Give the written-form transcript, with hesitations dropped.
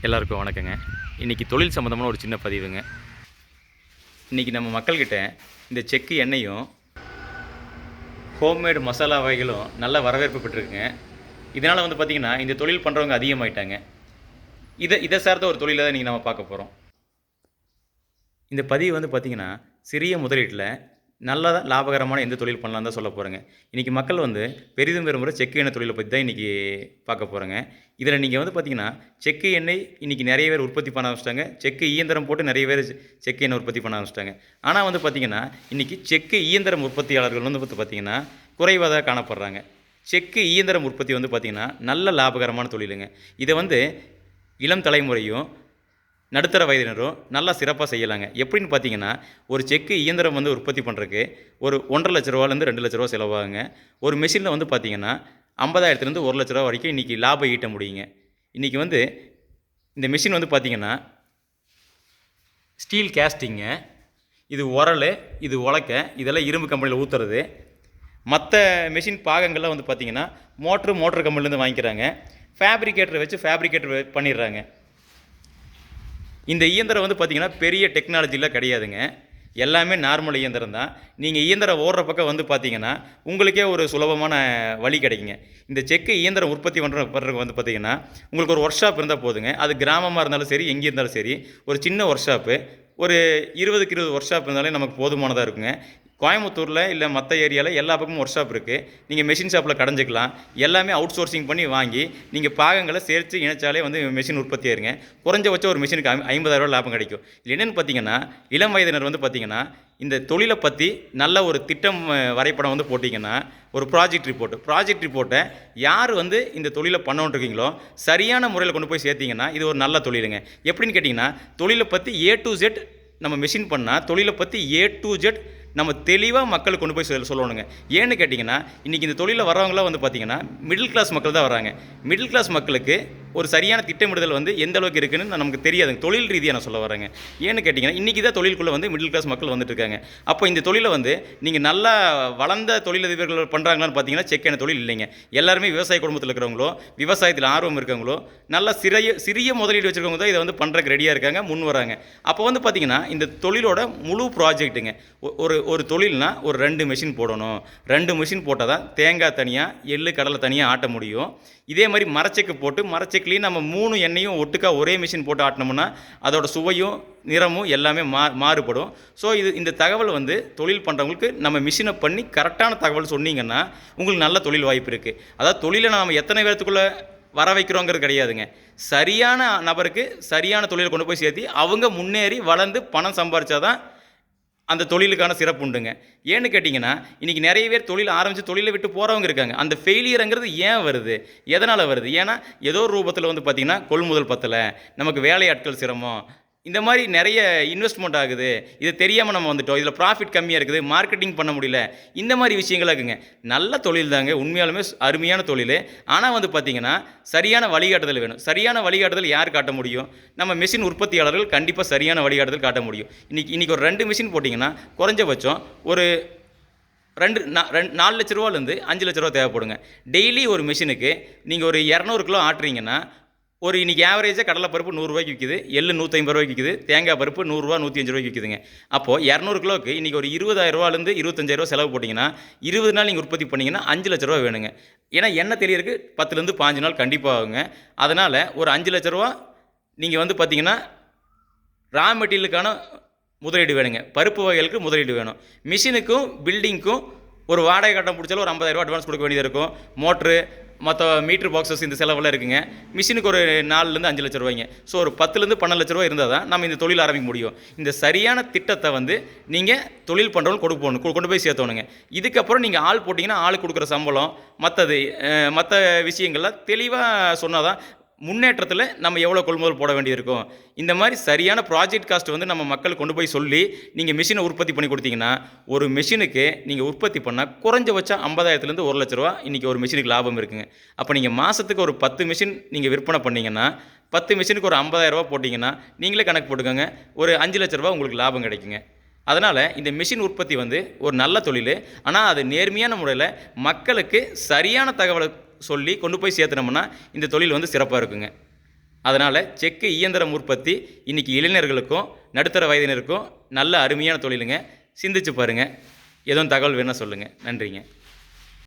எல்லாருக்கும் வணக்கங்க. இன்றைக்கி தொழில் சம்மந்தமான ஒரு சின்ன பதிவுங்க. இன்றைக்கி நம்ம மக்கள்கிட்ட இந்த செக்கு எண்ணெயும் ஹோம்மேடு மசாலா வகைகளும் நல்ல வரவேற்பு பெற்றிருக்குங்க. இதனால் பார்த்திங்கன்னா இந்த தொழில் பண்ணுறவங்க அதிகமாகிட்டாங்க. இதை சார்ந்த ஒரு தொழிலை தான் இன்றைக்கி நம்ம பார்க்க போகிறோம். இந்த பதிவு பார்த்திங்கன்னா சிறிய முதலீட்டில் நல்ல லாபகரமான எந்த தொழில் பண்ணலாம் தான் சொல்ல போகிறேங்க. இன்றைக்கி மக்கள் பெரிதும் பெருமுறை செக்கு எண்ணெய் தொழிலை பற்றி தான் இன்றைக்கி பார்க்க போகிறேங்க. இதில் நீங்கள் பார்த்திங்கன்னா செக்கு எண்ணெய் இன்றைக்கி நிறைய பேர் உற்பத்தி பண்ண ஆரம்பிச்சிட்டாங்க. செக்கு இயந்திரம் போட்டு நிறைய பேர் செக்கு எண்ணெய் உற்பத்தி பண்ண ஆரம்பிச்சிட்டாங்க. ஆனால் பார்த்திங்கன்னா இன்றைக்கி செக்கு இயந்திரம் உற்பத்தியாளர்கள் பார்த்திங்கன்னா குறைவாக தான் காணப்படுறாங்க. செக்கு இயந்திரம் உற்பத்தி பார்த்திங்கன்னா நல்ல லாபகரமான தொழிலுங்க. இதை இளம் தலைமுறையும் நடுத்தர வயதினரும் நல்லா சிறப்பாக செய்யலாங்க. எப்படின்னு பார்த்தீங்கன்னா ஒரு செக்கு இயந்திரம் உற்பத்தி பண்ணுறதுக்கு ஒரு 1,50,000 லட்ச ரூபாலேருந்து 2 லட்ச ரூபா செலவாகுங்க. ஒரு மிஷினில் பார்த்தீங்கன்னா 50,000லேருந்து 1 லட்ச ரூபா வரைக்கும் இன்றைக்கி லாபம் ஈட்ட முடியுங்க. இன்றைக்கி இந்த மிஷின் பார்த்தீங்கன்னா ஸ்டீல் கேஸ்டிங்க, இது உரல், இது உலக்க, இதெல்லாம் இரும்பு கம்பெனியில் ஊற்றுறது. மற்ற மிஷின் பாகங்கள்லாம் பார்த்தீங்கன்னா மோட்ரு கம்பெனிலேருந்து வாங்கிக்கிறாங்க. ஃபேப்ரிகேட்டரை வச்சு ஃபேப்ரிகேட்டர் பண்ணிடுறாங்க. இந்த இயந்திரம் பார்த்திங்கன்னா பெரிய டெக்னாலஜிலாம் கிடையாதுங்க. எல்லாமே நார்மல் இயந்திரம் தான். நீங்கள் இயந்திரம் ஓடுற பக்கம் பார்த்திங்கன்னா உங்களுக்கே ஒரு சுலபமான வழி கிடைக்குங்க. இந்த செக்கு இயந்திரம் உற்பத்தி பண்ணுறதுக்கு பார்த்திங்கன்னா உங்களுக்கு ஒரு ஒர்க் ஷாப் இருந்தால் போதுங்க. அது கிராமமாக இருந்தாலும் சரி, எங்கே இருந்தாலும் சரி, ஒரு சின்ன ஒர்க் ஷாப்பு, ஒரு 20க்கு 20 ஒர்க் ஷாப் இருந்தாலே நமக்கு போதுமானதாக இருக்குங்க. கோயம்புத்தூரில் இல்லை மற்ற ஏரியாவில் எல்லா பக்கமும் ஒர்க் ஷாப் இருக்குது. நீங்கள் மெஷின் ஷாப்பில் கடைஞ்சிக்கலாம். எல்லாமே அவுட் சோர்சிங் பண்ணி வாங்கி நீங்கள் பாகங்களை சேர்த்து இணைச்சாலே மெஷின் உற்பத்தி ஆயிருங்க. குறைஞ்சபட்சம் ஒரு மிஷினுக்கு 50,000 லாபம் கிடைக்கும். இது என்னென்னு பார்த்தீங்கன்னா இளம் வயதினர் பார்த்தீங்கன்னா இந்த தொழிலை பற்றி நல்ல ஒரு திட்டம் வரைபடம் போட்டிங்கன்னா ஒரு ப்ராஜெக்ட் ரிப்போர்ட்டை யார் இந்த தொழிலை பண்ணோன்ட்ருக்கீங்களோ சரியான முறையில் கொண்டு போய் சேர்த்திங்கன்னா இது ஒரு நல்ல தொழிலுங்க. எப்படின்னு கேட்டிங்கன்னா தொழிலை பற்றி A to Z நம்ம மிஷின் பண்ணால் தொழிலை பற்றி A to Z நம்ம தெளிவாக மக்களுக்கு கொண்டு போய் சொல்லணுங்க. ஏன்னு கேட்டிங்கன்னா இன்றைக்கி இந்த தொழிலில் வரவங்களாம் பார்த்திங்கன்னா மிடில் கிளாஸ் மக்கள் தான் வராங்க. மிடில் கிளாஸ் மக்களுக்கு ஒரு சரியான திட்டமிடுதல் எந்த அளவுக்கு இருக்குதுன்னு நமக்கு தெரியாதுங்க. தொழில் ரீதியாக நான் சொல்ல வரேங்க. ஏன்னு கேட்டிங்கன்னா இன்றைக்கி தான் தொழிலுக்குள்ளே மிடில் கிளாஸ் மக்கள் வந்துட்டுருக்காங்க. அப்போ இந்த தொழிலை நீங்கள் நல்லா வளர்ந்த தொழிலதிபர்கள் பண்ணுறாங்களான்னு பார்த்தீங்கன்னா செக் எண்ணெய் தொழில் இல்லைங்க. எல்லாருமே விவசாய குடும்பத்தில் இருக்கிறவங்களோ, விவசாயத்தில் ஆர்வம் இருக்கவங்களோ, நல்லா சிறிய முதலீடு வச்சுருக்கவங்க தான் இதை பண்ணுறதுக்கு ரெடியாக இருக்காங்க, முன் வராங்க. அப்போ பார்த்திங்கன்னா இந்த தொழிலோட முழு ப்ராஜெக்ட்டுங்க. ஒரு தொழில்னா ஒரு 2 மிஷின் போடணும். 2 மிஷின் போட்டால் தான் தேங்காய் தனியாக, எள்ளு கடலை தனியாக ஆட்ட முடியும். இதே மாதிரி மரச்செக்கு போட்டு மரச்செக்குலேயும் நம்ம 3 எண்ணெயும் ஒட்டுக்கா ஒரே மிஷின் போட்டு ஆட்டினோம்னா அதோட சுவையும் நிறமும் எல்லாமே மாறுபடும். ஸோ இந்த தகவல் தொழில் பண்ணுறவங்களுக்கு நம்ம மிஷினை பண்ணி கரெக்டான தகவல் சொன்னீங்கன்னா உங்களுக்கு நல்ல தொழில் வாய்ப்பு இருக்குது. அதாவது தொழிலை நாம் எத்தனை பேர்த்துக்குள்ளே வர வைக்கிறோங்கிறது கிடையாதுங்க. சரியான நபருக்கு சரியான தொழிலை கொண்டு போய் சேர்த்தி அவங்க முன்னேறி வளர்ந்து பணம் சம்பாரிச்சாதான் அந்த தொழிலுக்கான சிறப்பு உண்டுங்க. ஏன்னு கேட்டிங்கன்னா இன்றைக்கி நிறைய பேர் தொழில் ஆரம்பித்து தொழிலை விட்டு போகிறவங்க இருக்காங்க. அந்த ஃபெயிலியருங்கிறது ஏன் வருது, எதனால் வருது? ஏன்னா ஏதோ ஒரு ரூபத்தில் பார்த்திங்கன்னா கொள்முதல் பத்தலை, நமக்கு வேலையாட்கள் சிரமம், இந்த மாதிரி நிறைய இன்வெஸ்ட்மெண்ட் ஆகுது, இது தெரியாமல் நம்ம வந்துட்டோம், இதில் ப்ராஃபிட் கம்மியாக இருக்குது, மார்க்கெட்டிங் பண்ண முடியல, இந்த மாதிரி விஷயங்களாக இருக்குங்க. நல்ல தொழில் தாங்க, உண்மையாலுமே அருமையான தொழில். ஆனால் பார்த்திங்கன்னா சரியான வழிகாட்டுதல் வேணும். சரியான வழிகாட்டுதல் யார் காட்ட முடியும்? நம்ம மிஷின் உற்பத்தியாளர்கள் கண்டிப்பாக சரியான வழிகாட்டுதல் காட்ட முடியும். இன்றைக்கி ஒரு 2 மிஷின் போட்டிங்கன்னா குறைஞ்சபட்சம் ஒரு 4 லட்ச ரூபாலேருந்து 5 லட்ச ரூபா தேவைப்படுங்க. டெய்லி ஒரு மிஷினுக்கு நீங்கள் ஒரு 200 கிலோ ஆட்டுறீங்கன்னா ஒரு இன்றைக்கி ஆவரேஜாக கடலைப்பருப்பு 100 ரூபாய்க்கு விற்கிது, எள்ளு 150 ரூபாய்க்கு விற்கிது, தேங்காய் பருப்பு 100 ரூபா 105 ரூபாய்க்கு விற்கிதுங்க. அப்போது 200 கிலோவுக்கு இன்றைக்கி ஒரு 20,000 ரூபாலேருந்து 25,000 செலவு போட்டிங்கன்னா 20 நாள் நீங்கள் உற்பத்தி பண்ணிங்கன்னா 5 லட்ச ரூபா வேணுங்க. ஏன்னா எண்ணெய் தெளியறதுக்கு 10லேருந்து 15 நாள் கண்டிப்பாக ஆகுங்க. அதனால் ஒரு 5 லட்ச ரூபா நீங்கள் பார்த்திங்கன்னா ரா மெட்டீரியலுக்கான முதலீடு வேணுங்க. பருப்பு வகைகளுக்கு முதலீடு வேணும். மிஷினுக்கும் பில்டிங்க்கும் ஒரு வாடகை கட்டம் பிடிச்சாலும் ஒரு 50,000 ரூபா அட்வான்ஸ் கொடுக்க வேண்டியதாக இருக்கும். மோட்ரு மற்ற மீட்ரு பாக்ஸஸ் இந்த செலவெல்லாம் இருக்குங்க. மிஷினுக்கு ஒரு 4லேருந்து 5 லட்ச ரூபாய்ங்க. ஸோ ஒரு 10லேருந்து 12 லட்ச ரூபா இருந்தால் தான் நம்ம இந்த தொழில் ஆரம்பிக்க முடியும். இந்த சரியான திட்டத்தை நீங்கள் தொழில் பண்ணுறவங்க கொண்டு போய் சேர்த்தோணுங்க. இதுக்கப்புறம் நீங்கள் ஆள் போட்டிங்கன்னா ஆள் கொடுக்குற சம்பளம் மற்ற விஷயங்கள்லாம் தெளிவாக சொன்னால் தான் முன்னேற்றத்தில் நம்ம எவ்வளோ கொள்முதல் போட வேண்டியிருக்கும். இந்த மாதிரி சரியான ப்ராஜெக்ட் காஸ்ட் நம்ம மக்களுக்கு கொண்டு போய் சொல்லி நீங்கள் மிஷினை உற்பத்தி பண்ணி கொடுத்தீங்கன்னா ஒரு மிஷினுக்கு நீங்கள் உற்பத்தி பண்ணால் குறைஞ்சபட்சம் 50,000லேருந்து 1 லட்ச ரூபா இன்றைக்கி ஒரு மிஷினுக்கு லாபம் இருக்குங்க. அப்போ நீங்கள் மாதத்துக்கு ஒரு 10 மிஷின் நீங்கள் விற்பனை பண்ணிங்கன்னா 10 மிஷினுக்கு ஒரு 50,000 ரூபா போட்டிங்கன்னா நீங்களே கணக்கு போட்டுக்கோங்க, ஒரு 5 லட்ச ரூபா உங்களுக்கு லாபம் கிடைக்குங்க. அதனால் இந்த மிஷின் உற்பத்தி ஒரு நல்ல தொழில். ஆனால் அது நேர்மையான முறையில் மக்களுக்கு சரியான தகவலை சொல்லி கொண்டு போய் சேர்த்துனோம்னா இந்த தொழில் சிறப்பாக இருக்குங்க. அதனால் செக்கு இயந்திரம் உற்பத்தி இன்றைக்கி இளைஞர்களுக்கும் நடுத்தர வயதினருக்கும் நல்ல அருமையான தொழிலுங்க. சிந்திச்சு பாருங்கள். எதுவும் தகவல் வேணால் சொல்லுங்கள். நன்றிங்க.